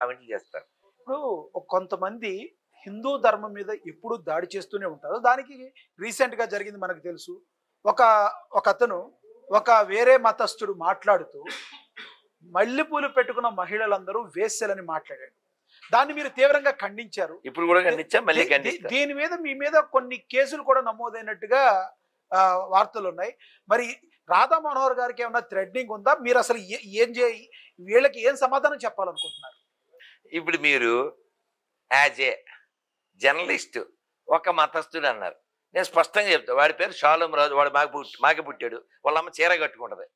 కామెంట్లు చేస్తారు. ఇప్పుడు కొంతమంది హిందూ ధర్మం మీద ఎప్పుడు దాడి చేస్తూనే ఉంటారు. దానికి రీసెంట్ గా జరిగింది మనకు తెలుసు. ఒక ఒకతను వేరే మతస్థుడు మాట్లాడుతూ మల్లెపూలు పెట్టుకున్న మహిళలందరూ వేశ్యలని మాట్లాడాడు. దాన్ని మీరు తీవ్రంగా ఖండించారు. ఇప్పుడు కూడా ఖండించా, మళ్ళీ ఖండిస్తా. దీని మీద మీ మీద కొన్ని కేసులు కూడా నమోదైనట్టుగా వార్తలు ఉన్నాయి. మరి రాధా మనోహర్ గారికి ఏమైనా థ్రెడ్నింగ్ ఉందా? మీరు అసలు వీళ్ళకి ఏం సమాధానం చెప్పాలనుకుంటున్నారు? ఇప్పుడు మీరు యాజ్ ఏ జర్నలిస్ట్ ఒక మతస్థుడు అన్నారు. నేను స్పష్టంగా చెప్తా, వాడి పేరు షాలోం రాజు, వాడు మాకే పుట్టాడు, వాళ్ళమ్మ చీర కట్టుకుంటది.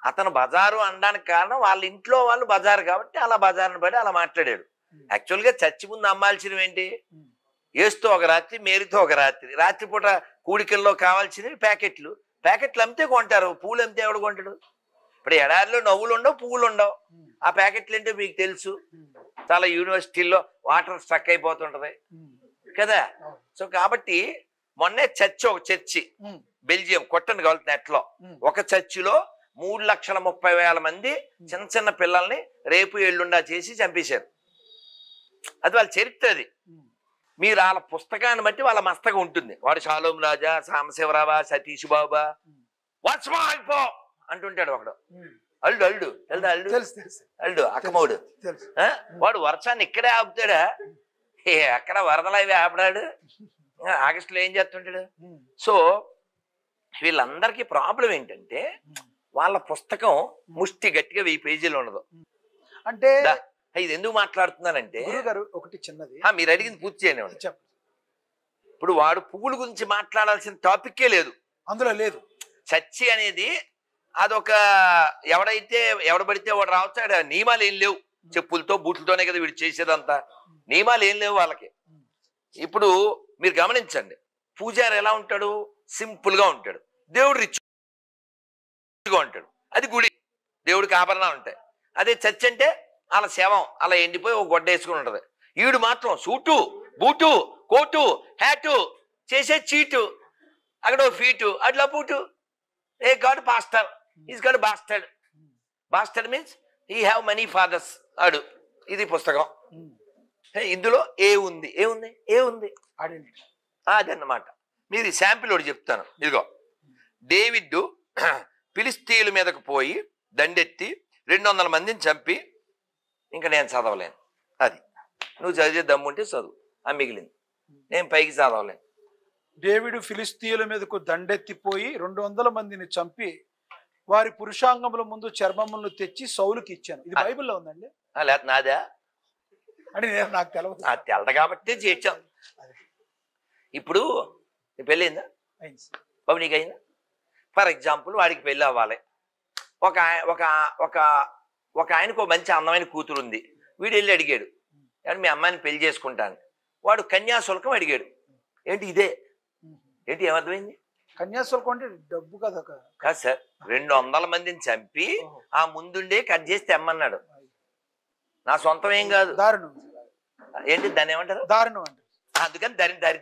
అతను బజారు అనడానికి కారణం వాళ్ళ ఇంట్లో వాళ్ళు బజారు కాబట్టి అలా బజారుని పడి అలా మాట్లాడాడు. యాక్చువల్గా చర్చి ముందు అమ్మాల్సినవి ఏంటి? ఏసుతో ఒక రాత్రి, మేరీతో ఒక రాత్రి. రాత్రిపూట కూడికల్లో కావాల్సినవి ప్యాకెట్లు అమ్మితే కొంటారు. పూలు అమ్మితే ఎవడు కొంటాడు? ఇప్పుడు ఎడారిలో నవ్వులు ఉండవు, పువ్వులు ఉండవు. ఆ ప్యాకెట్లు ఏంటో మీకు తెలుసు. చాలా యూనివర్సిటీల్లో వాటర్ స్ట్రక్ అయిపోతుంటది కదా. సో కాబట్టి మొన్నే ఒక చర్చి బెల్జియం కొట్టండి కావాలి నెట్లో, ఒక చర్చిలో 3,30,000 మంది చిన్న చిన్న పిల్లల్ని రేపు ఎల్లుండా చేసి చంపేశారు. అది వాళ్ళ చరిత్ర. అది మీరు వాళ్ళ పుస్తకాన్ని బట్టి వాళ్ళ మస్తగా ఉంటుంది. వాడు షాలోం రాజా, సాంబశివరావా, సతీష్ బాబా, వాట్స్మాయిపో అంటుంటాడు ఒకడు. అల్లుడు అల్లుడు అక్కమౌడు. వాడు వర్షాన్ని ఇక్కడే ఆపుతాడా? అక్కడ వరదలు అవి ఆపడాడు. ఆగస్టులో ఏం చేస్తుంటాడు? సో వీళ్ళందరికీ ప్రాబ్లం ఏంటంటే వాళ్ళ పుస్తకం ముష్టి గట్టిగా 1000 పేజీలు ఉండదు. అంటే ఇది ఎందుకు మాట్లాడుతున్నానంటే ఒకటి చిన్నది, మీరు అడిగింది పూర్తి చేయనివ్వండి. ఇప్పుడు వాడు పువ్వుల గురించి మాట్లాడాల్సిన టాపిక్కే లేదు అందులో. లేదు. చర్చి అనేది అదొక ఎవడ పడితే వాడు రావచ్చు. ఆడ నియమాలు ఏం లేవు. చెప్పులతో బూట్లతోనే కదా వీడు చేసేదంతా. నియమాలు ఏం లేవు వాళ్ళకి. ఇప్పుడు మీరు గమనించండి, పూజారి ఎలా ఉంటాడు? సింపుల్ గా ఉంటాడు. దేవుడు రిచ్గా ఉంటాడు. అది గుడి, దేవుడికి ఆభరణాలు ఉంటాయి. అదే చర్చ్ అంటే అలా శవం అలా ఎండిపోయి ఒక గొడ్డ వేసుకుని ఉంటది. ఈడు మాత్రం సూటు, బూటు, కోటు, హ్యాటు, చేసే చీటు, అక్కడ ఫీటు, అట్లా పూటు. A god pastor, is god bastard. Bastard means he have many fathers. ఆడు. ఇది పుస్తకం. ఇందులో ఏముంది అదన్నమాట. మీరు శాంపిల్ ఒకటి చెప్తాను. ఇదిగో, డేవిడ్ ఫిలిస్తీయుల మీదకు పోయి దండెత్తి 200 మందిని చంపి, ఇంకా నేను చదవలేను. అది నువ్వు చదివే దమ్ముంటే చదువు, ఆ మిగిలింది నేను పైకి చదవలేను. డేవిడు ఫిలిస్తీయుల మీదకు దండెత్తిపోయి 200 మందిని చంపి వారి పురుషాంగముల ముందు చర్మములను తెచ్చి సౌలుకి ఇచ్చాను. ఇది బైబిల్లో ఉందండి? లేదు, నాదా అని నాకు తెలవదు. తెలదు కాబట్టి చేర్చాం. ఇప్పుడు నీ పెళ్ళి అయిందా బాబు? నీకు అయిందా? ఫర్ ఎగ్జాంపుల్ వాడికి పెళ్ళి అవ్వాలి. ఒక ఆయనకు మంచి అందమైన కూతురు ఉంది. వీడు వెళ్ళి అడిగాడు, మీ అమ్మాయిని పెళ్లి చేసుకుంటాను. వాడు కన్యాశుల్కం అడిగాడు. ఏంటి ఇదే? ఏంటి ఏమర్థమైంది? కన్యాశుల్కం అంటే డబ్బు కదా? కాదు సార్, 200 మందిని చంపి ఆ ముందుండే కట్ చేసి తెమ్మన్నాడు. నా సొంతం ఏం కాదు. దారుణం. ఏంటి దాన్ని ఏమంటారు? దారుణం అంటే అందుకని దరిద్రం.